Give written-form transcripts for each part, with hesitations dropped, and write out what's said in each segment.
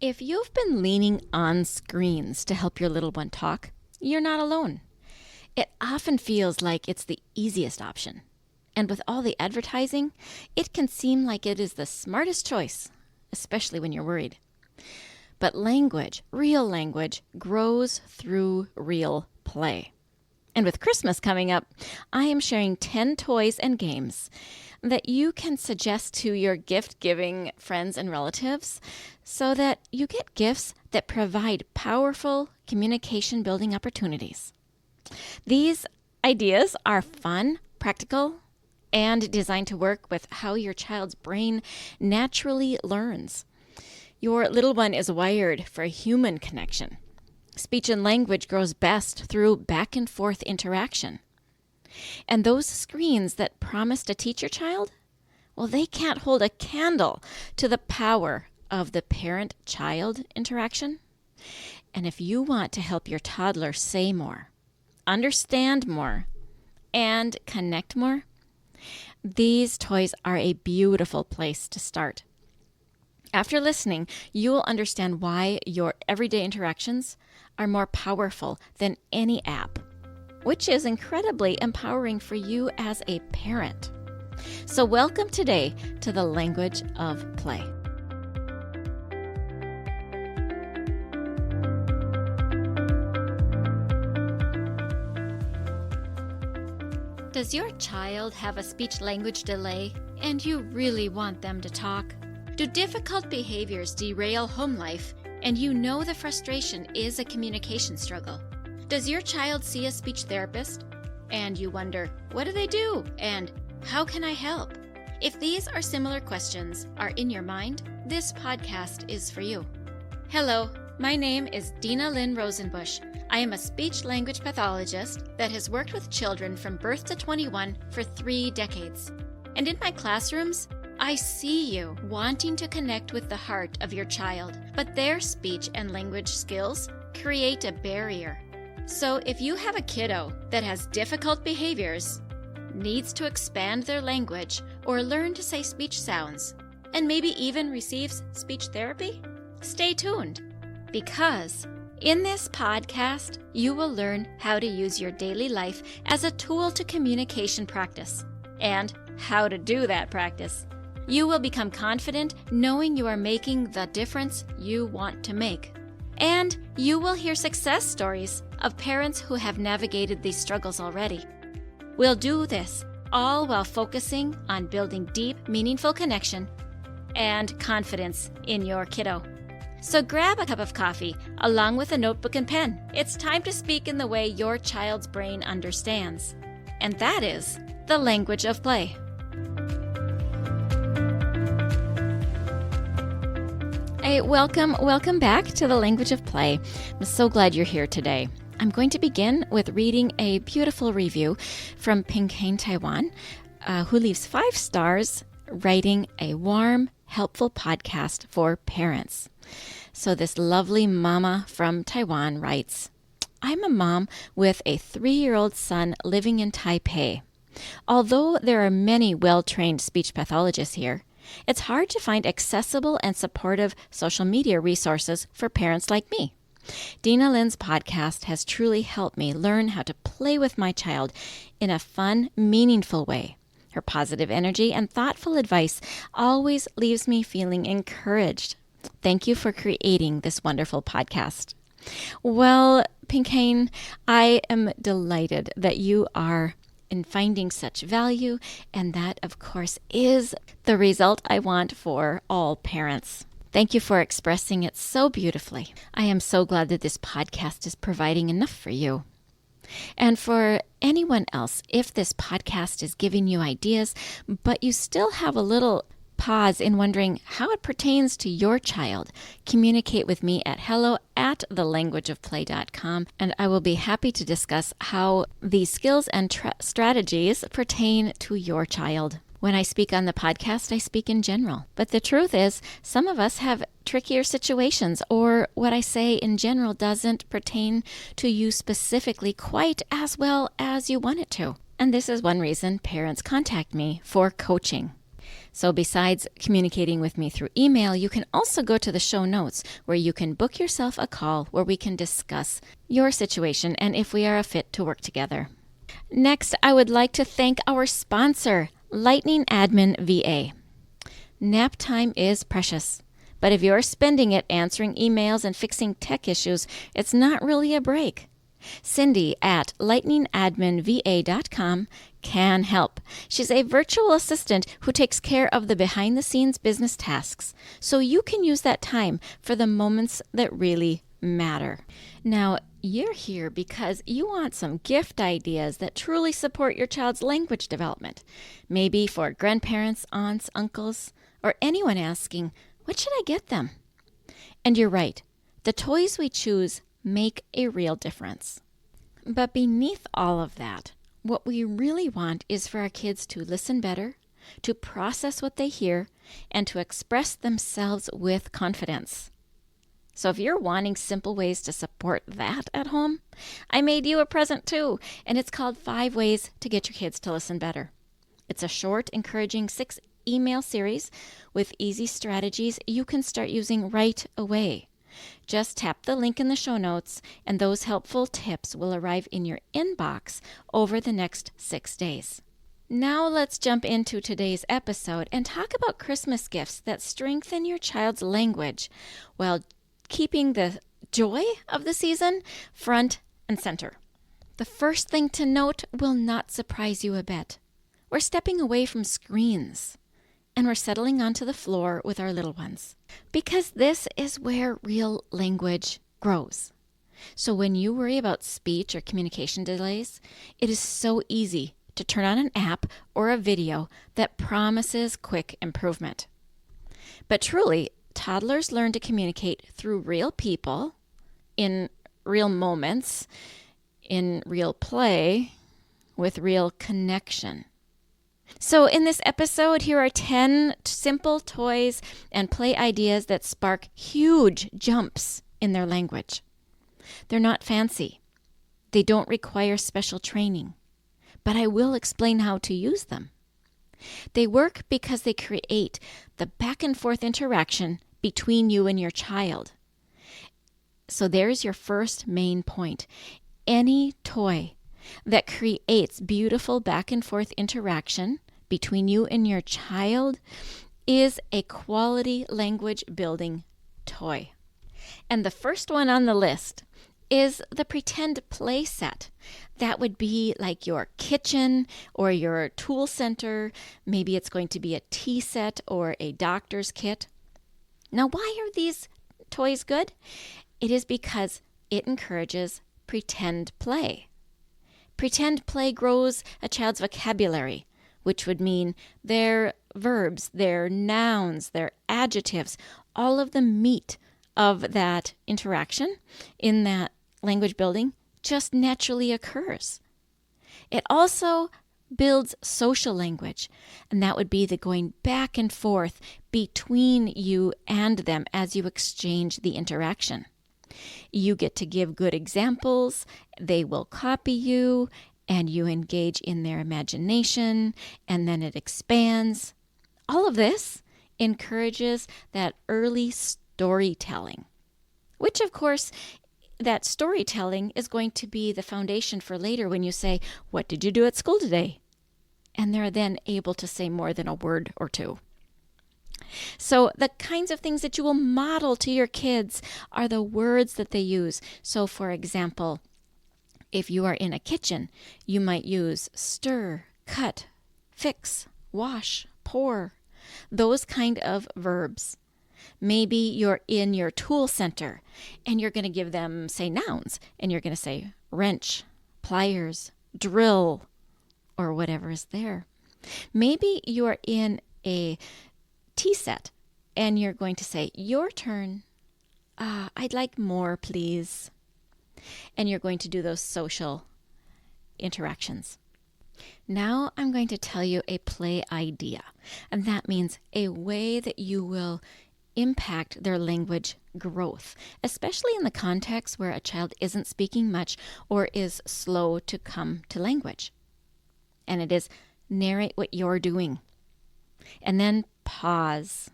If you've been leaning on screens to help your little one talk, you're not alone. It often feels like it's the easiest option. And with all the advertising, it can seem like it is the smartest choice, especially when you're worried. But language, real language, grows through real play. And with Christmas coming up, I am sharing 10 toys and games that you can suggest to your gift-giving friends and relatives so that you get gifts that provide powerful communication-building opportunities. These ideas are fun, practical, and designed to work with how your child's brain naturally learns. Your little one is wired for human connection. Speech and language grows best through back and forth interaction. And those screens that promise to teach your child, well, they can't hold a candle to the power of the parent-child interaction. And if you want to help your toddler say more, understand more, and connect more, these toys are a beautiful place to start. After listening, you will understand why your everyday interactions are more powerful than any app, which is incredibly empowering for you as a parent. So welcome today to the Language of Play. Does your child have a speech-language delay and you really want them to talk? Do difficult behaviors derail home life and you know the frustration is a communication struggle? Does your child see a speech therapist and you wonder, what do they do and how can I help? If these or similar questions are in your mind, this podcast is for you. Hello, my name is Dina Lynn Rosenbusch. I am a speech-language pathologist that has worked with children from birth to 21 for 3 decades. And in my classrooms, I see you wanting to connect with the heart of your child, but their speech and language skills create a barrier. So if you have a kiddo that has difficult behaviors, needs to expand their language or learn to say speech sounds, and maybe even receives speech therapy, stay tuned, because in this podcast, you will learn how to use your daily life as a tool to communication practice and how to do that practice. You will become confident knowing you are making the difference you want to make. And you will hear success stories of parents who have navigated these struggles already. We'll do this all while focusing on building deep, meaningful connection and confidence in your kiddo. So grab a cup of coffee along with a notebook and pen. It's time to speak in the way your child's brain understands. And that is the language of play. Hey, welcome back to the Language of Play. I'm so glad you're here today. I'm going to begin with reading a beautiful review from Ping-Kane, Taiwan, who leaves 5 stars, writing a warm, helpful podcast for parents. So this lovely mama from Taiwan writes, I'm a mom with a 3-year-old son living in Taipei. Although there are many well-trained speech pathologists here, it's hard to find accessible and supportive social media resources for parents like me. Dina Lynn's podcast has truly helped me learn how to play with my child in a fun, meaningful way. Her positive energy and thoughtful advice always leaves me feeling encouraged. Thank you for creating this wonderful podcast. Well, Ping-Kane, I am delighted that you are in finding such value, and that, of course, is the result I want for all parents. Thank you for expressing it so beautifully. I am so glad that this podcast is providing enough for you. And for anyone else, if this podcast is giving you ideas, but you still have a little pause in wondering how it pertains to your child, communicate with me at hello@thelanguageofplay.com, and I will be happy to discuss how these skills and strategies pertain to your child. When I speak on the podcast, I speak in general. But the truth is, some of us have trickier situations, or what I say in general doesn't pertain to you specifically quite as well as you want it to. And this is one reason parents contact me for coaching. So besides communicating with me through email, you can also go to the show notes where you can book yourself a call where we can discuss your situation and if we are a fit to work together. Next, I would like to thank our sponsor, Lightning Admin VA. Nap time is precious, but if you're spending it answering emails and fixing tech issues, it's not really a break. Cindy at lightningadminva.com can help. She's a virtual assistant who takes care of the behind-the-scenes business tasks, so you can use that time for the moments that really matter. Now, you're here because you want some gift ideas that truly support your child's language development. Maybe for grandparents, aunts, uncles, or anyone asking, what should I get them? And you're right. The toys we choose make a real difference. But beneath all of that, what we really want is for our kids to listen better, to process what they hear, and to express themselves with confidence. So if you're wanting simple ways to support that at home, I made you a present too, and it's called 5 Ways to Get Your Kids to Listen Better. It's a short, encouraging 6-email series with easy strategies you can start using right away. Just tap the link in the show notes, and those helpful tips will arrive in your inbox over the next 6 days. Now let's jump into today's episode and talk about Christmas gifts that strengthen your child's language while keeping the joy of the season front and center. The first thing to note will not surprise you a bit. We're stepping away from screens, and we're settling onto the floor with our little ones, because this is where real language grows. So when you worry about speech or communication delays, it is so easy to turn on an app or a video that promises quick improvement. But truly, toddlers learn to communicate through real people, in real moments, in real play, with real connection. So in this episode, here are 10 simple toys and play ideas that spark huge jumps in their language. They're not fancy. They don't require special training, but I will explain how to use them. They work because they create the back and forth interaction between you and your child. So there's your first main point. Any toy that creates beautiful back and forth interaction between you and your child is a quality language building toy. And the first one on the list is the pretend play set. That would be like your kitchen or your tool center. Maybe it's going to be a tea set or a doctor's kit. Now, why are these toys good? It is because it encourages pretend play. Pretend play grows a child's vocabulary, which would mean their verbs, their nouns, their adjectives, all of the meat of that interaction in that language building just naturally occurs. It also builds social language, and that would be the going back and forth between you and them as you exchange the interaction. You get to give good examples, they will copy you, and you engage in their imagination, and then it expands. All of this encourages that early storytelling, which of course, that storytelling is going to be the foundation for later when you say, "What did you do at school today?" And they're then able to say more than a word or two. So the kinds of things that you will model to your kids are the words that they use. So for example, if you are in a kitchen, you might use stir, cut, fix, wash, pour, those kind of verbs. Maybe you're in your tool center and you're going to give them, say, nouns, and you're going to say wrench, pliers, drill, or whatever is there. Maybe you're in a tea set and you're going to say, your turn. I'd like more, please. And you're going to do those social interactions. Now I'm going to tell you a play idea, and that means a way that you will impact their language growth, especially in the context where a child isn't speaking much or is slow to come to language. And it is narrate what you're doing. And then pause.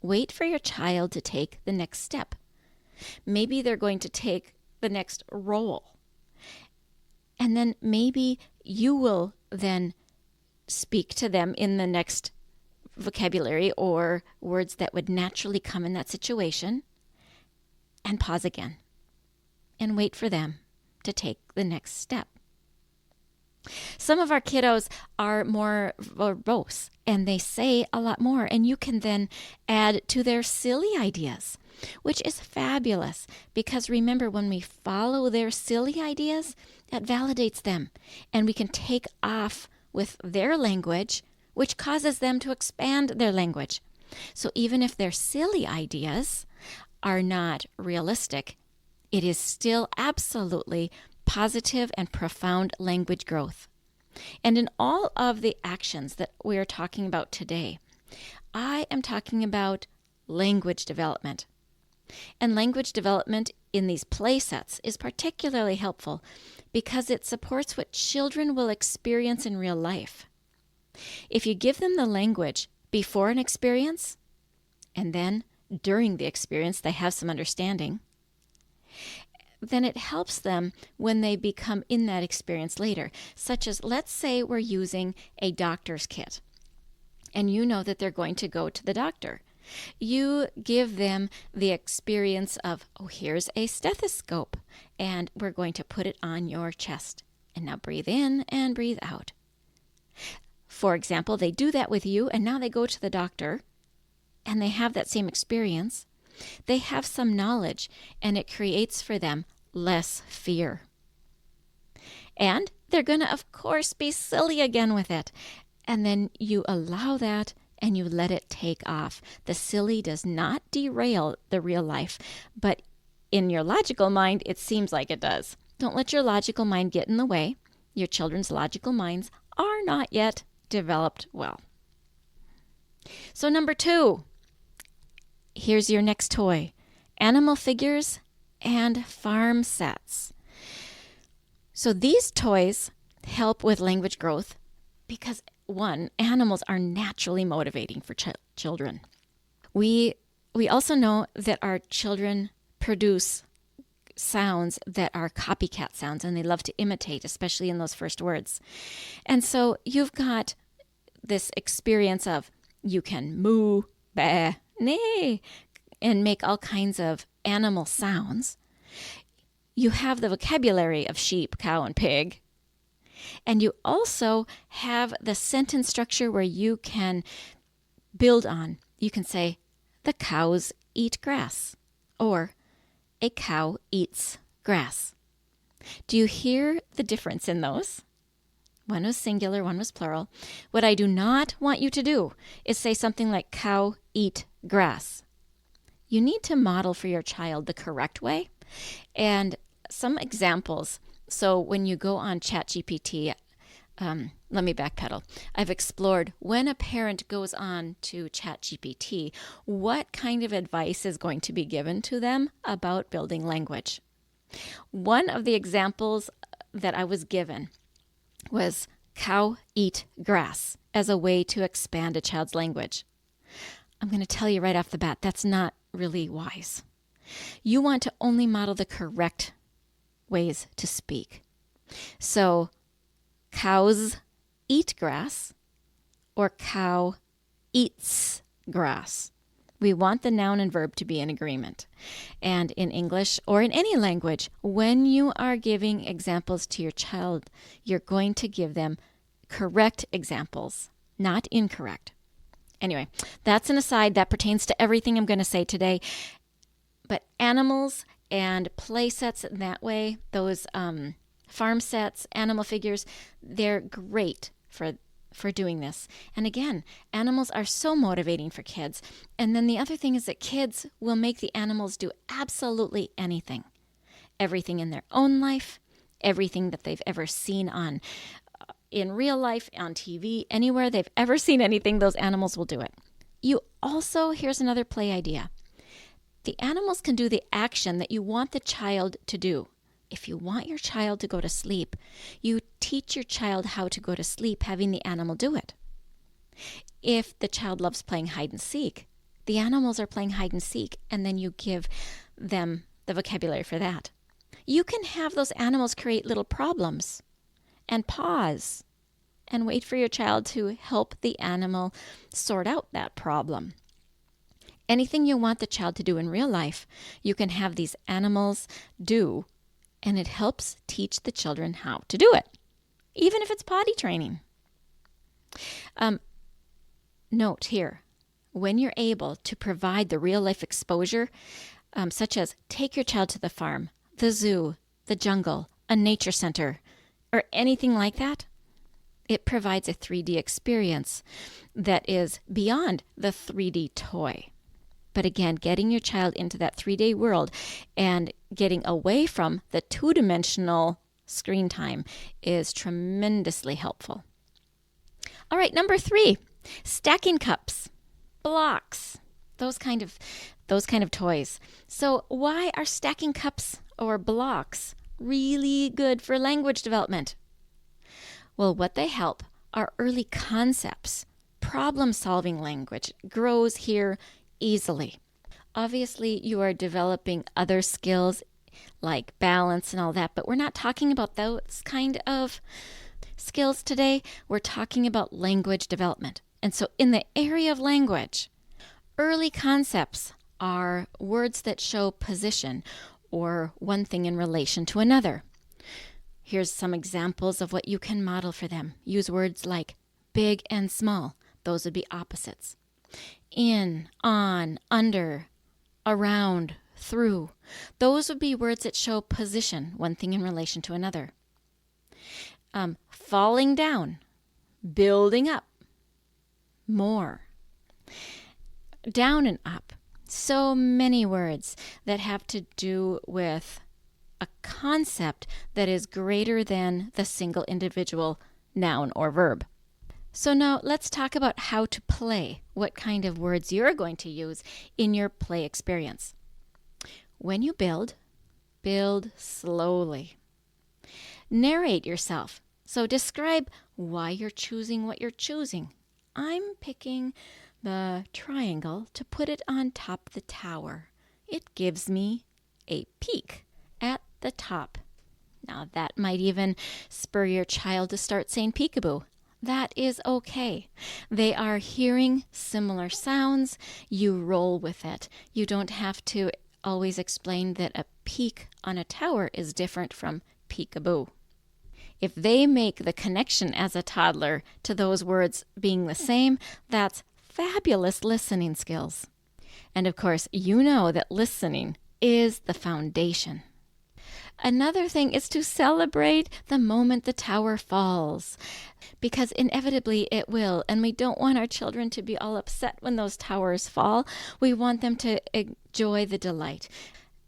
Wait for your child to take the next step. Maybe they're going to take the next roll. And then maybe you will then speak to them in the next vocabulary or words that would naturally come in that situation. And pause again. And wait for them to take the next step. Some of our kiddos are more verbose and they say a lot more, and you can then add to their silly ideas, which is fabulous because remember, when we follow their silly ideas, that validates them and we can take off with their language, which causes them to expand their language. So even if their silly ideas are not realistic, it is still absolutely positive and profound language growth. And in all of the actions that we are talking about today, I am talking about language development. And language development in these play sets is particularly helpful because it supports what children will experience in real life. If you give them the language before an experience, and then during the experience they have some understanding, then it helps them when they become in that experience later. Such as, let's say we're using a doctor's kit, and you know that they're going to go to the doctor. You give them the experience of, here's a stethoscope, and we're going to put it on your chest. And now breathe in and breathe out. For example, they do that with you, and now they go to the doctor, and they have that same experience. They have some knowledge, and it creates for them less fear. And they're going to, of course, be silly again with it. And then you allow that, and you let it take off. The silly does not derail the real life, but in your logical mind, it seems like it does. Don't let your logical mind get in the way. Your children's logical minds are not yet developed well. So number 2, here's your next toy: animal figures and farm sets. So these toys help with language growth because, one, animals are naturally motivating for children. We also know that our children produce sounds that are copycat sounds, and they love to imitate, especially in those first words. And so you've got this experience of you can moo, bah, neigh, and make all kinds of animal sounds. You have the vocabulary of sheep, cow, and pig. And you also have the sentence structure where you can build on. You can say, the cows eat grass, or a cow eats grass. Do you hear the difference in those? One was singular, one was plural. What I do not want you to do is say something like cow eat grass. You need to model for your child the correct way. And some examples. So when you go on ChatGPT, let me backpedal. I've explored when a parent goes on to ChatGPT, what kind of advice is going to be given to them about building language. One of the examples that I was given was cow eat grass as a way to expand a child's language. I'm going to tell you right off the bat, that's not really wise. You want to only model the correct ways to speak. So cows eat grass or cow eats grass. We want the noun and verb to be in agreement. And in English or in any language, when you are giving examples to your child, you're going to give them correct examples, not incorrect. Anyway, that's an aside that pertains to everything I'm going to say today. But animals and play sets in that way, those farm sets, animal figures, they're great for doing this. And again, animals are so motivating for kids. And then the other thing is that kids will make the animals do absolutely anything. Everything in their own life, everything that they've ever seen on in real life, on TV, anywhere they've ever seen anything, those animals will do it. You also, here's another play idea. The animals can do the action that you want the child to do. If you want your child to go to sleep, you teach your child how to go to sleep having the animal do it. If the child loves playing hide and seek, the animals are playing hide and seek, and then you give them the vocabulary for that. You can have those animals create little problems and pause and wait for your child to help the animal sort out that problem. Anything you want the child to do in real life, you can have these animals do, and it helps teach the children how to do it, even if it's potty training. Note here, when you're able to provide the real-life exposure, such as take your child to the farm, the zoo, the jungle, a nature center, or anything like that, it provides a 3D experience that is beyond the 3D toy. But again, getting your child into that 3D world and getting away from the two-dimensional screen time is tremendously helpful. All right, number 3, stacking cups, blocks, those kind of toys. So why are stacking cups or blocks really good for language development? Well, what they help are early concepts. Problem-solving language grows here easily. Obviously, you are developing other skills like balance and all that, but we're not talking about those kind of skills today. We're talking about language development. And so in the area of language, early concepts are words that show position or one thing in relation to another. Here's some examples of what you can model for them. Use words like big and small. Those would be opposites. In, on, under, around, through. Those would be words that show position, one thing in relation to another. Falling down, building up, more. Down and up. So many words that have to do with a concept that is greater than the single individual noun or verb. So now let's talk about how to play, what kind of words you're going to use in your play experience. When you build slowly. Narrate yourself. So describe why you're choosing what you're choosing. I'm picking the triangle to put it on top of the tower. It gives me a peek at the top. Now that might even spur your child to start saying peekaboo. That is okay. They are hearing similar sounds. You roll with it. You don't have to always explain that a peak on a tower is different from peekaboo. If they make the connection as a toddler to those words being the same, that's fabulous listening skills. And of course, you know that listening is the foundation. Another thing is to celebrate the moment the tower falls, because inevitably it will, and we don't want our children to be all upset when those towers fall. We want them to enjoy the delight.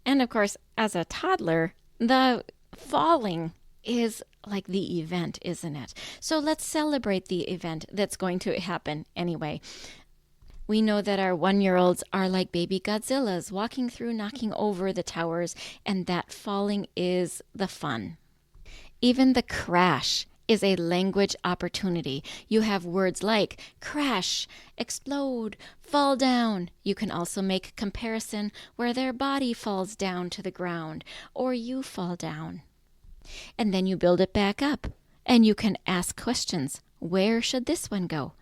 And of course, as a toddler, the falling is like the event, isn't it? So let's celebrate the event that's going to happen anyway. We know that our 1-year-olds are like baby Godzillas, walking through, knocking over the towers, and that falling is the fun. Even the crash is a language opportunity. You have words like crash, explode, fall down. You can also make comparison where their body falls down to the ground, or you fall down. And then you build it back up, and you can ask questions. Where should this one go?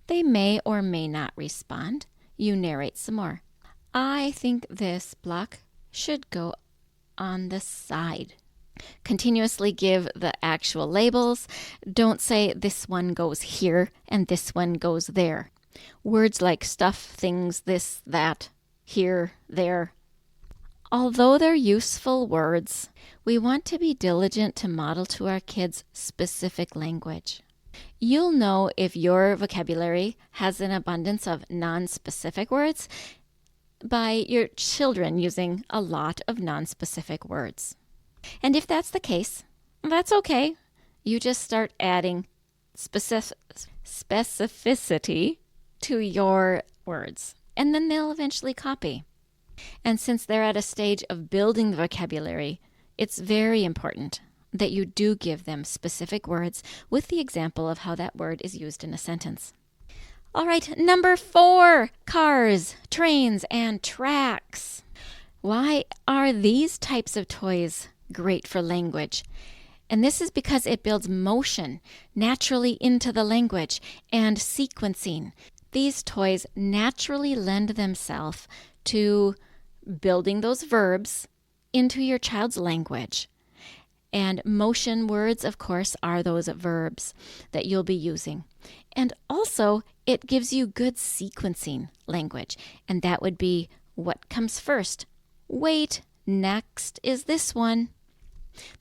They may or may not respond. You narrate some more. I think this block should go on the side. Continuously give the actual labels. Don't say this one goes here and this one goes there. Words like stuff, things, this, that, here, there. Although they're useful words, we want to be diligent to model to our kids specific language. You'll know if your vocabulary has an abundance of non-specific words by your children using a lot of non-specific words. And if that's the case, that's okay. You just start adding specificity to your words, and then they'll eventually copy. And since they're at a stage of building the vocabulary, it's very important that you do give them specific words with the example of how that word is used in a sentence. All right, number 4, cars, trains, and tracks. Why are these types of toys great for language? And this is because it builds motion naturally into the language and sequencing. These toys naturally lend themselves to building those verbs into your child's language. And motion words, of course, are those verbs that you'll be using. And also, it gives you good sequencing language. And that would be what comes first. Wait, next is this one.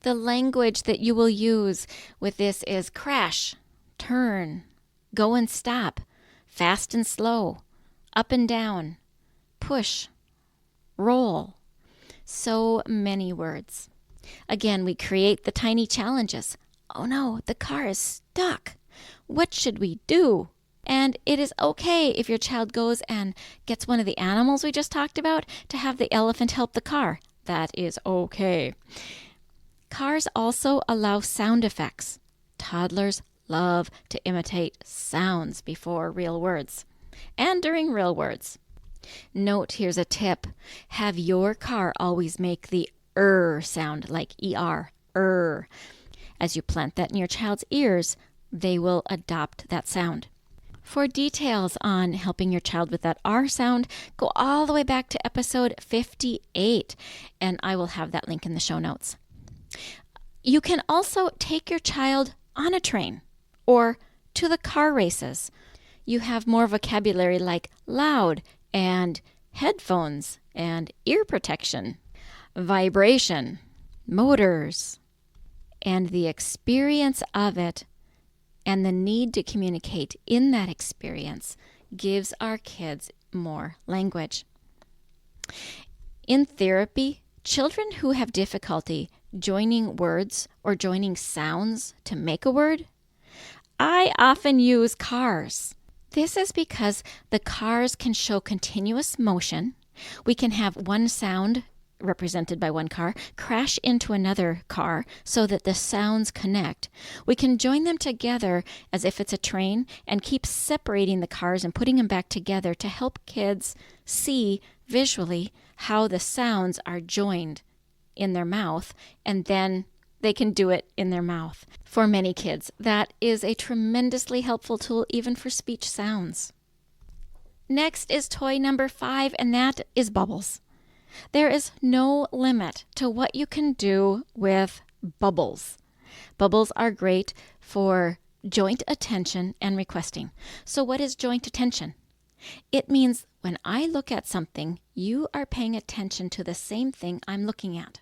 The language that you will use with this is crash, turn, go and stop, fast and slow, up and down, push, roll. So many words. Again, we create the tiny challenges. Oh no, the car is stuck. What should we do? And it is okay if your child goes and gets one of the animals we just talked about to have the elephant help the car. That is okay. Cars also allow sound effects. Toddlers love to imitate sounds before real words and during real words. Note, here's a tip. Have your car always make the sound, like ER, As you plant that in your child's ears, they will adopt that sound. For details on helping your child with that R sound, go all the way back to episode 58, and I will have that link in the show notes. You can also take your child on a train or to the car races. You have more vocabulary like loud and headphones and ear protection, vibration, motors, and the experience of it and the need to communicate in that experience gives our kids more language. In therapy, children who have difficulty joining words or joining sounds to make a word, I often use cars. This is because the cars can show continuous motion. We can have one sound represented by one car crash into another car so that the sounds connect. We can join them together as if it's a train and keep separating the cars and putting them back together to help kids see visually how the sounds are joined in their mouth, and then they can do it in their mouth. For many kids, that is a tremendously helpful tool even for speech sounds. Next is toy number 5, and that is bubbles. There is no limit to what you can do with bubbles. Bubbles are great for joint attention and requesting. So what is joint attention? It means when I look at something, you are paying attention to the same thing I'm looking at.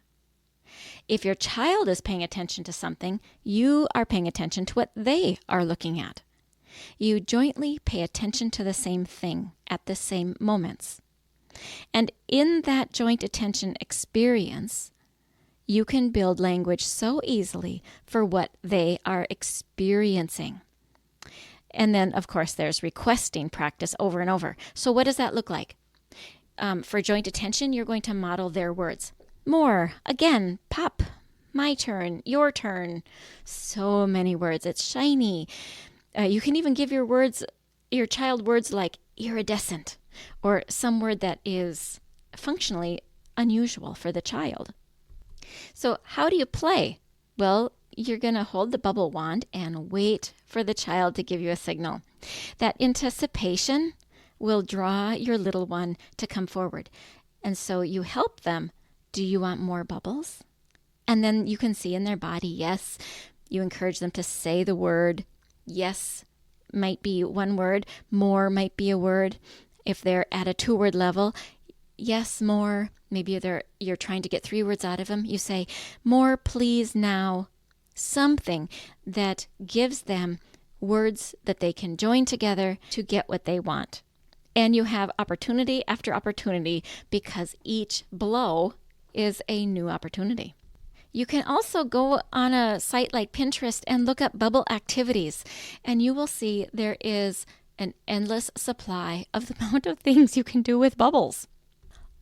If your child is paying attention to something, you are paying attention to what they are looking at. You jointly pay attention to the same thing at the same moments. And in that joint attention experience, you can build language so easily for what they are experiencing. And then, of course, there's requesting practice over and over. So what does that look like? For joint attention, you're going to model their words. More, again, pop, my turn, your turn. So many words. It's shiny. You can even give your child words like iridescent, or some word that is functionally unusual for the child. So how do you play? Well, you're going to hold the bubble wand and wait for the child to give you a signal. That anticipation will draw your little one to come forward. And so you help them. Do you want more bubbles? And then you can see in their body, yes. You encourage them to say the word. Yes might be one word. More might be a word. If they're at a 2-word level, yes, more. Maybe you're trying to get 3 words out of them. You say, more, please, now. Something that gives them words that they can join together to get what they want. And you have opportunity after opportunity because each blow is a new opportunity. You can also go on a site like Pinterest and look up bubble activities, and you will see there is an endless supply of the amount of things you can do with bubbles,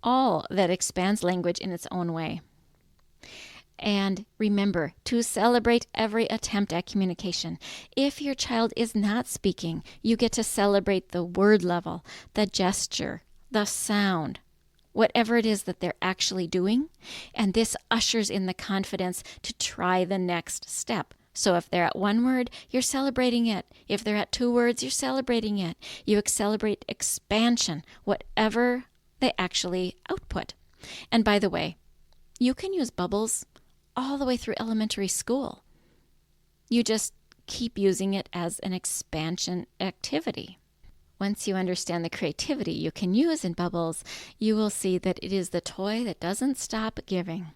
all that expands language in its own way. And remember to celebrate every attempt at communication. If your child is not speaking, you get to celebrate the word level, the gesture, the sound, whatever it is that they're actually doing. And this ushers in the confidence to try the next step. So if they're at one word, you're celebrating it. If they're at 2 words, you're celebrating it. You celebrate expansion, whatever they actually output. And by the way, you can use bubbles all the way through elementary school. You just keep using it as an expansion activity. Once you understand the creativity you can use in bubbles, you will see that it is the toy that doesn't stop giving.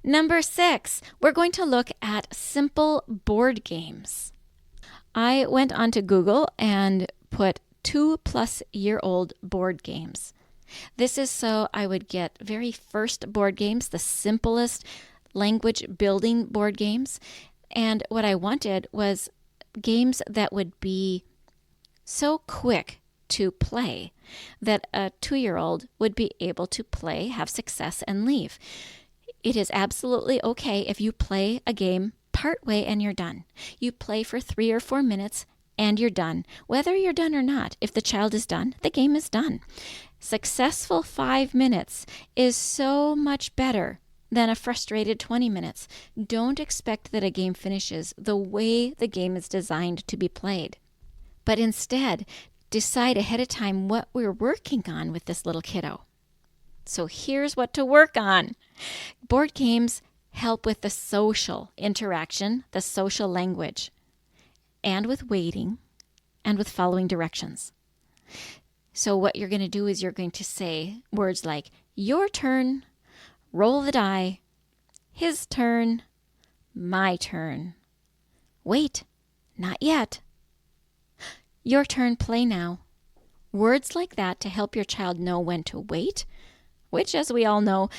Number 6, we're going to look at simple board games. I went onto Google and put 2-plus-year-old board games. This is so I would get very first board games, the simplest language building board games. And what I wanted was games that would be so quick to play that a 2-year-old would be able to play, have success, and leave. It is absolutely okay if you play a game part way and you're done. You play for 3 or 4 minutes and you're done. Whether you're done or not, if the child is done, the game is done. Successful 5 minutes is so much better than a frustrated 20 minutes. Don't expect that a game finishes the way the game is designed to be played. But instead, decide ahead of time what we're working on with this little kiddo. So here's what to work on. Board games help with the social interaction, the social language, and with waiting, and with following directions. So what you're going to do is you're going to say words like, your turn, roll the die, his turn, my turn, wait, not yet, your turn, play now. Words like that to help your child know when to wait, which, as we all know,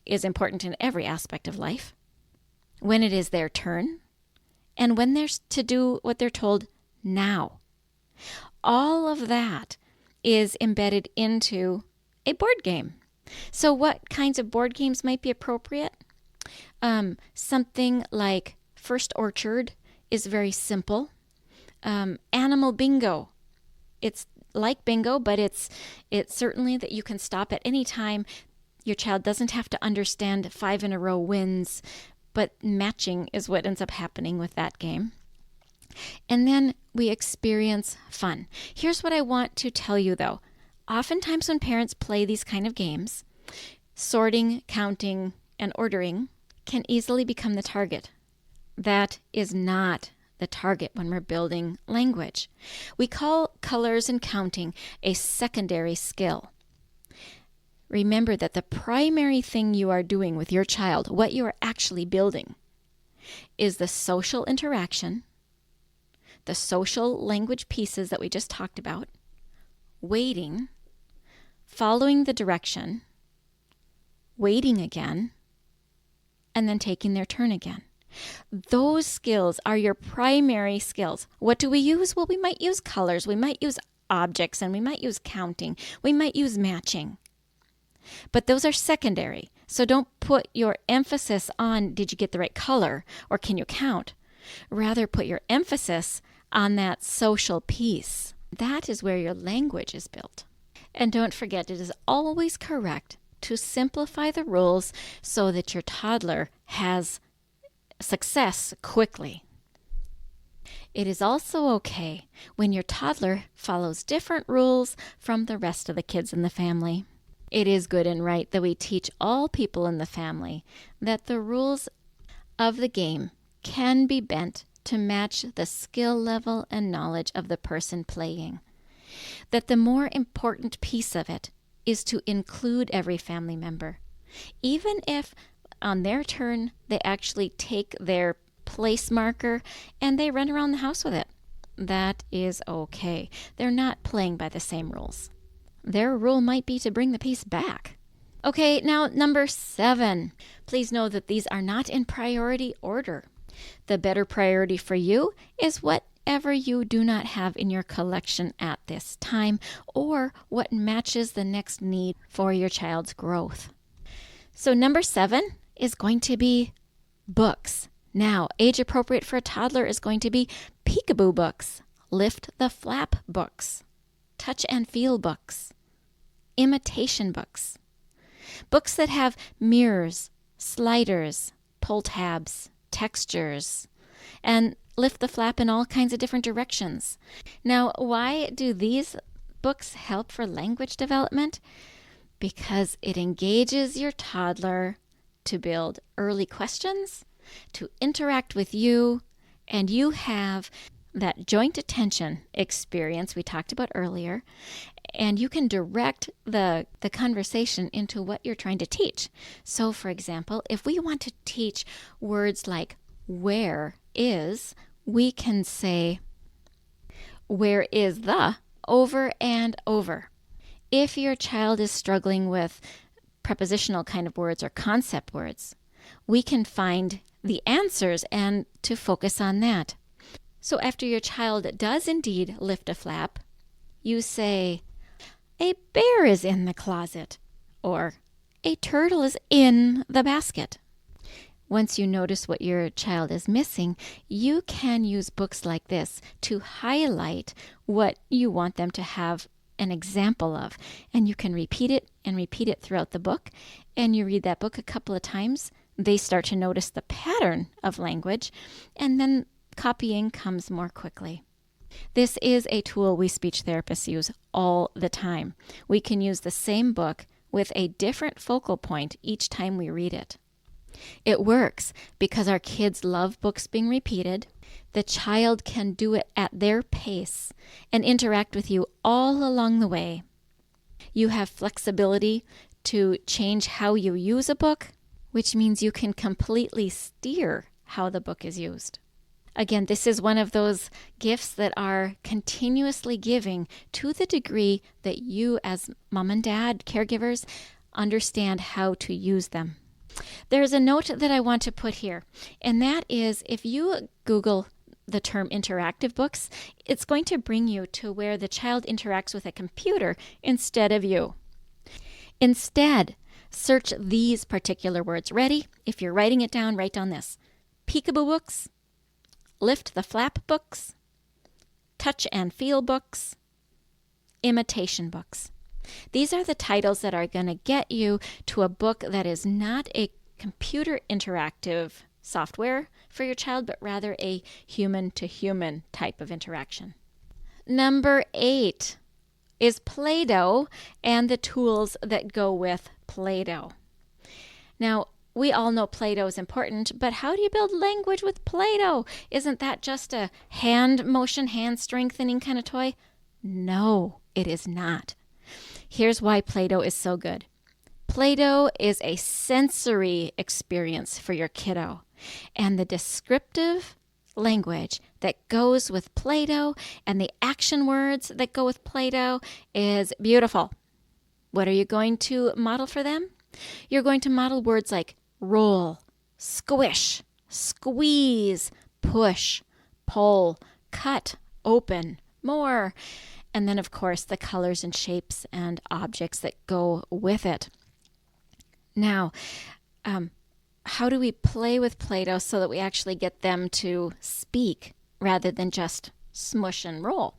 is important in every aspect of life, when it is their turn, and when they're to do what they're told now. All of that is embedded into a board game. So what kinds of board games might be appropriate? Something like First Orchard is very simple. Animal bingo. It's like bingo, but it's certainly that you can stop at any time. Your child doesn't have to understand 5 in a row wins, but matching is what ends up happening with that game. And then we experience fun. Here's what I want to tell you, though. Oftentimes when parents play these kind of games, sorting, counting, and ordering can easily become the target. That is not the target when we're building language. We call colors and counting a secondary skill. Remember that the primary thing you are doing with your child, what you are actually building, is the social interaction, the social language pieces that we just talked about, waiting, following the direction, waiting again, and then taking their turn again. Those skills are your primary skills. What do we use? Well, we might use colors, we might use objects, and we might use counting. We might use matching. But those are secondary. So don't put your emphasis on, did you get the right color or can you count? Rather, put your emphasis on that social piece. That is where your language is built. And don't forget, it is always correct to simplify the rules so that your toddler has success quickly. It is also okay when your toddler follows different rules from the rest of the kids in the family. It is good and right that we teach all people in the family that the rules of the game can be bent to match the skill level and knowledge of the person playing. That the more important piece of it is to include every family member. Even if on their turn they actually take their place marker and they run around the house with it. That is okay. They're not playing by the same rules. Their rule might be to bring the piece back. Okay, now number 7. Please know that these are not in priority order. The better priority for you is whatever you do not have in your collection at this time, or what matches the next need for your child's growth. So number 7 is going to be Books. Now, age appropriate for a toddler is going to be peekaboo books, lift the flap books, touch and feel books, imitation books, books that have mirrors, sliders, pull tabs, textures, and lift the flap in all kinds of different directions. Now, why do these books help for language development? Because it engages your toddler to build early questions, to interact with you, and you have that joint attention experience we talked about earlier, and you can direct the conversation into what you're trying to teach. So, for example, if we want to teach words like where is, we can say, where is the, over and over. If your child is struggling with prepositional kind of words or concept words, we can find the answers and to focus on that. So after your child does indeed lift a flap, you say, a bear is in the closet, or a turtle is in the basket. Once you notice what your child is missing, you can use books like this to highlight what you want them to have an example of. And you can repeat it and repeat it throughout the book. And you read that book a couple of times. They start to notice the pattern of language, and then copying comes more quickly. This is a tool we speech therapists use all the time. We can use the same book with a different focal point each time we read it. It works because our kids love books being repeated. The child can do it at their pace and interact with you all along the way. You have flexibility to change how you use a book, which means you can completely steer how the book is used. Again, this is one of those gifts that are continuously giving to the degree that you as mom and dad, caregivers, understand how to use them. There's a note that I want to put here, and that is if you Google the term interactive books, it's going to bring you to where the child interacts with a computer instead of you. Instead, search these particular words. Ready? If you're writing it down, write down this. Peekaboo books, lift the flap books, touch and feel books, imitation books. These are the titles that are going to get you to a book that is not a computer interactive software for your child, but rather a human-to-human type of interaction. Number 8 is Play-Doh and the tools that go with Play-Doh. Now, we all know Play-Doh is important, but how do you build language with Play-Doh? Isn't that just a hand motion, hand strengthening kind of toy? No, it is not. Here's why Play-Doh is so good. Play-Doh is a sensory experience for your kiddo, and the descriptive language that goes with Play-Doh and the action words that go with Play-Doh is beautiful. What are you going to model for them? You're going to model words like roll, squish, squeeze, push, pull, cut, open, more, and then, of course, the colors and shapes and objects that go with it. Now, how do we play with Play-Doh so that we actually get them to speak rather than just smush and roll?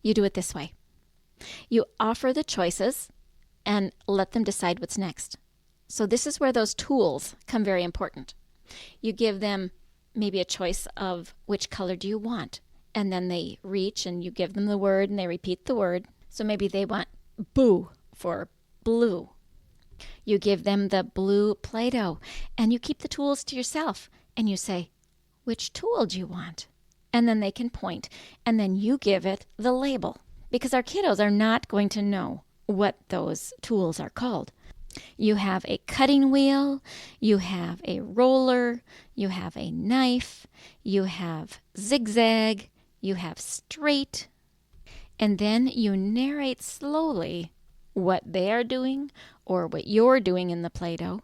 You do it this way. You offer the choices and let them decide what's next. So this is where those tools come very important. You give them maybe a choice of which color do you want, and then they reach and you give them the word and they repeat the word. So maybe they want boo for blue. You give them the blue Play-Doh and you keep the tools to yourself and you say, which tool do you want? And then they can point and then you give it the label, because our kiddos are not going to know what those tools are called. You have a cutting wheel, you have a roller, you have a knife, you have zigzag, you have straight, and then you narrate slowly what they are doing or what you're doing in the Play-Doh,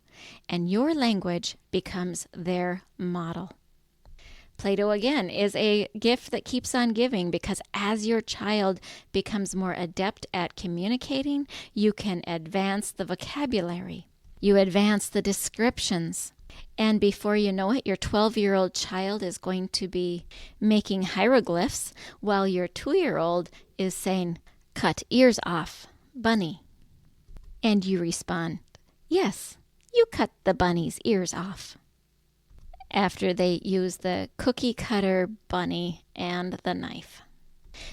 and your language becomes their model. Play-Doh, again, is a gift that keeps on giving, because as your child becomes more adept at communicating, you can advance the vocabulary. You advance the descriptions. And before you know it, your 12-year-old child is going to be making hieroglyphs while your 2-year-old is saying, "Cut ears off, bunny." And you respond, "Yes, you cut the bunny's ears off." After they use the cookie cutter bunny and the knife.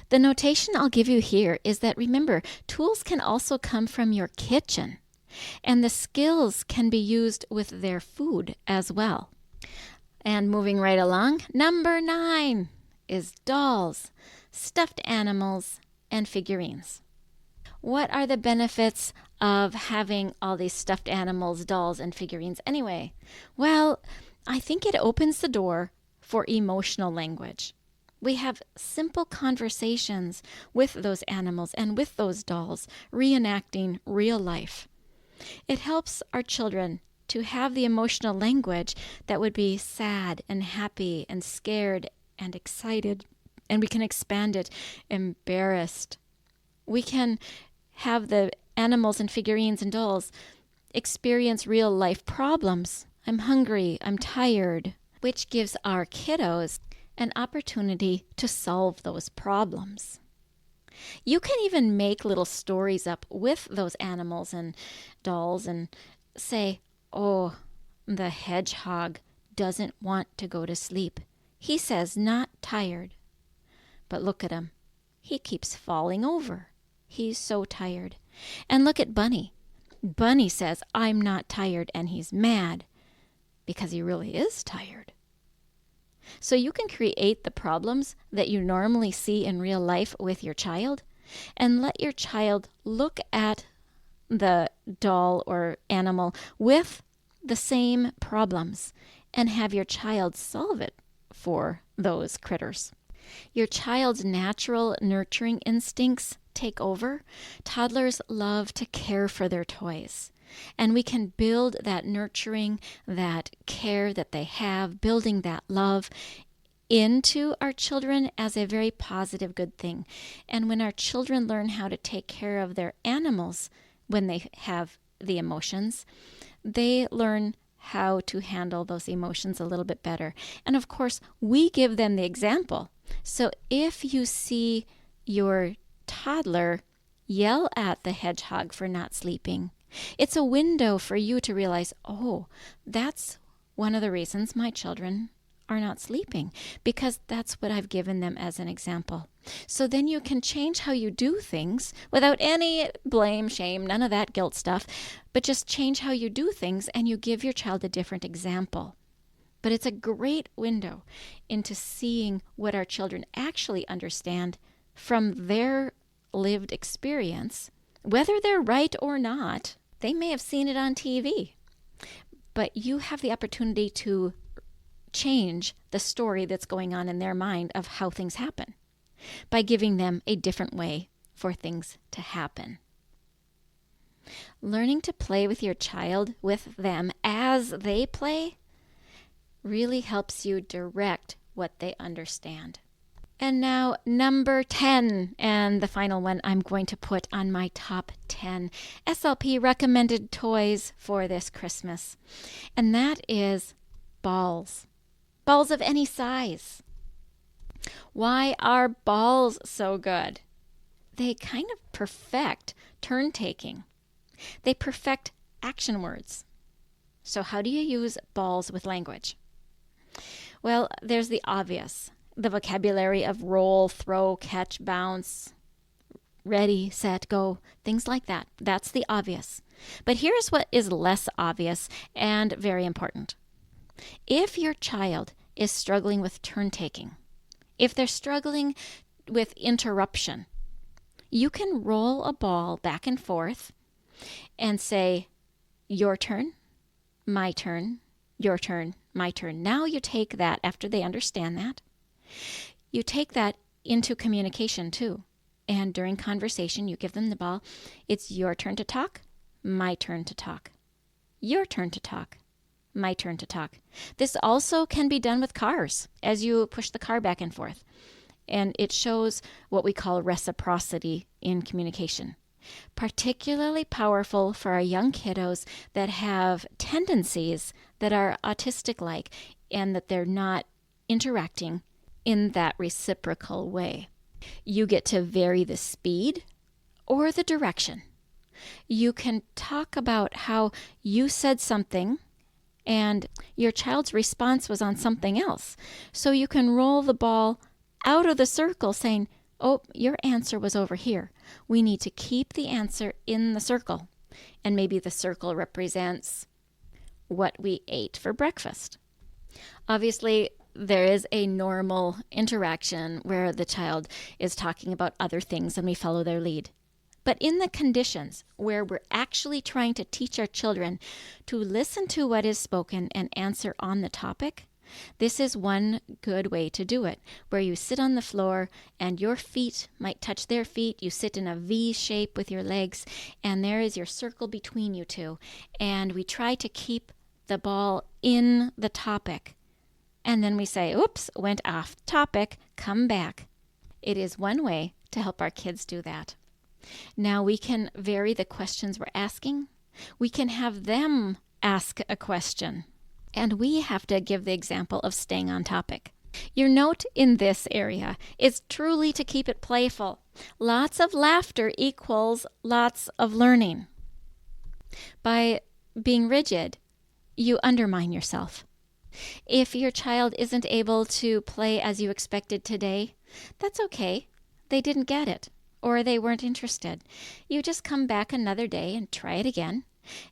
The notation I'll give you here is that, remember, tools can also come from your kitchen, and the skills can be used with their food as well. And moving right along, number 9 is dolls, stuffed animals, and figurines. What are the benefits of having all these stuffed animals, dolls, and figurines anyway? Well, I think it opens the door for emotional language. We have simple conversations with those animals and with those dolls, reenacting real life. It helps our children to have the emotional language that would be sad and happy and scared and excited, and we can expand it, embarrassed. We can have the animals and figurines and dolls experience real life problems. I'm hungry, I'm tired, which gives our kiddos an opportunity to solve those problems. You can even make little stories up with those animals and dolls and say, "Oh, the hedgehog doesn't want to go to sleep. He says not tired. But look at him. He keeps falling over. He's so tired. And look at Bunny. Bunny says, I'm not tired, and he's mad because he really is tired." So you can create the problems that you normally see in real life with your child, and let your child look at the doll or animal with the same problems and have your child solve it for those critters. Your child's natural nurturing instincts take over. Toddlers love to care for their toys. And we can build that nurturing, that care that they have, building that love into our children as a very positive, good thing. And when our children learn how to take care of their animals when they have the emotions, they learn how to handle those emotions a little bit better. And of course, we give them the example. So if you see your toddler yell at the hedgehog for not sleeping, it's a window for you to realize, oh, that's one of the reasons my children are not sleeping, because that's what I've given them as an example. So then you can change how you do things without any blame, shame, none of that guilt stuff, but just change how you do things, and you give your child a different example. But it's a great window into seeing what our children actually understand from their lived experience. Whether they're right or not, they may have seen it on TV. But you have the opportunity to change the story that's going on in their mind of how things happen by giving them a different way for things to happen. Learning to play with your child, with them as they play, really helps you direct what they understand. And now number 10, and the final one I'm going to put on my top 10 SLP recommended toys for this Christmas. And that is balls. Balls of any size. Why are balls so good? They kind of perfect turn taking. They perfect action words. So how do you use balls with language? Well, there's the obvious. The vocabulary of roll, throw, catch, bounce, ready, set, go, things like that. That's the obvious. But here's what is less obvious and very important. If your child is struggling with turn taking, if they're struggling with interruption, you can roll a ball back and forth and say, your turn, my turn, your turn, my turn. Now you take that, after they understand that, you take that into communication too. And during conversation, you give them the ball. It's your turn to talk, my turn to talk. Your turn to talk, my turn to talk. This also can be done with cars as you push the car back and forth. And it shows what we call reciprocity in communication. Particularly powerful for our young kiddos that have tendencies that are autistic-like and that they're not interacting in that reciprocal way. You get to vary the speed or the direction. You can talk about how you said something and your child's response was on something else. So you can roll the ball out of the circle saying, oh, your answer was over here. We need to keep the answer in the circle. And maybe the circle represents what we ate for breakfast. Obviously, there is a normal interaction where the child is talking about other things and we follow their lead. But in the conditions where we're actually trying to teach our children to listen to what is spoken and answer on the topic, this is one good way to do it, where you sit on the floor and your feet might touch their feet. You sit in a V shape with your legs, and there is your circle between you two. And we try to keep the ball in the topic. And then we say, oops, went off topic, come back. It is one way to help our kids do that. Now we can vary the questions we're asking. We can have them ask a question. And we have to give the example of staying on topic. Your note in this area is truly to keep it playful. Lots of laughter equals lots of learning. By being rigid, you undermine yourself. If your child isn't able to play as you expected today, that's okay. They didn't get it, or they weren't interested. You just come back another day and try it again,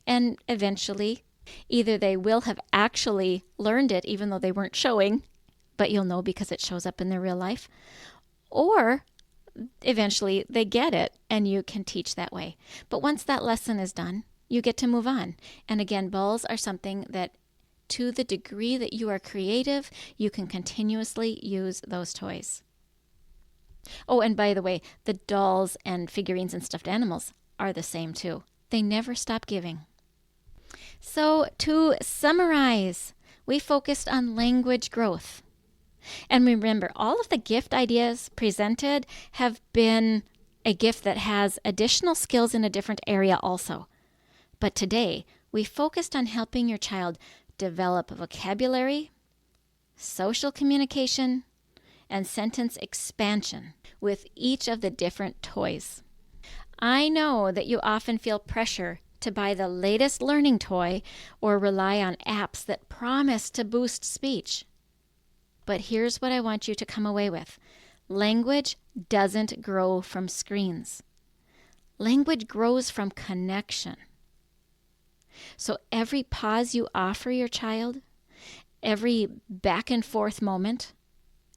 and eventually either they will have actually learned it even though they weren't showing, but you'll know because it shows up in their real life, or eventually they get it and you can teach that way. But once that lesson is done, you get to move on. And again, balls are something that to the degree that you are creative, you can continuously use those toys. Oh, and by the way, the dolls and figurines and stuffed animals are the same too. They never stop giving. So to summarize, we focused on language growth. And remember, all of the gift ideas presented have been a gift that has additional skills in a different area also. But today, we focused on helping your child develop vocabulary, social communication, and sentence expansion with each of the different toys. I know that you often feel pressure to buy the latest learning toy or rely on apps that promise to boost speech. But here's what I want you to come away with. Language doesn't grow from screens. Language grows from connection. So every pause you offer your child, every back and forth moment,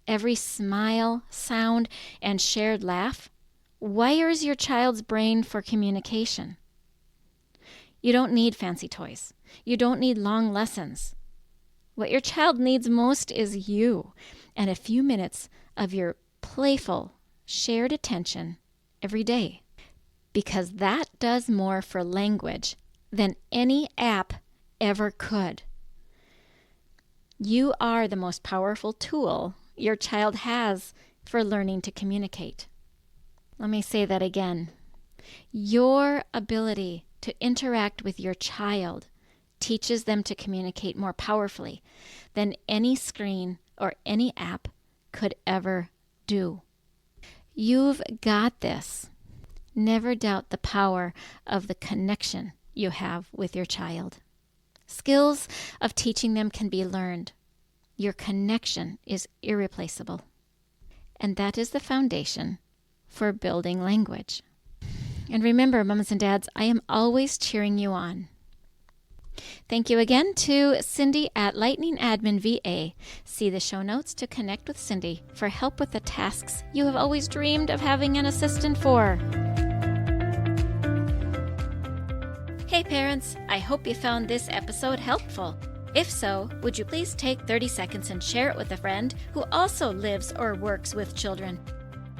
every smile, sound, and shared laugh wires your child's brain for communication. You don't need fancy toys. You don't need long lessons. What your child needs most is you and a few minutes of your playful, shared attention every day. Because that does more for language than any app ever could. You are the most powerful tool your child has for learning to communicate. Let me say that again. Your ability to interact with your child teaches them to communicate more powerfully than any screen or any app could ever do. You've got this. Never doubt the power of the connection you have with your child. Skills of teaching them can be learned. Your connection is irreplaceable. And that is the foundation for building language. And remember, moms and dads, I am always cheering you on. Thank you again to Cindy at Lightning Admin VA. See the show notes to connect with Cindy for help with the tasks you have always dreamed of having an assistant for. Hey parents, I hope you found this episode helpful. If so, would you please take 30 seconds and share it with a friend who also lives or works with children?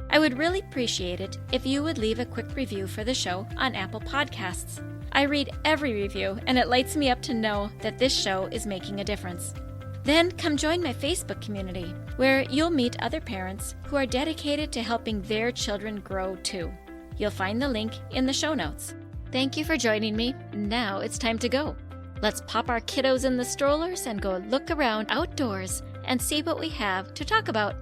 I would really appreciate it if you would leave a quick review for the show on Apple Podcasts. I read every review, and it lights me up to know that this show is making a difference. Then come join my Facebook community, where you'll meet other parents who are dedicated to helping their children grow too. You'll find the link in the show notes. Thank you for joining me. Now it's time to go. Let's pop our kiddos in the strollers and go look around outdoors and see what we have to talk about.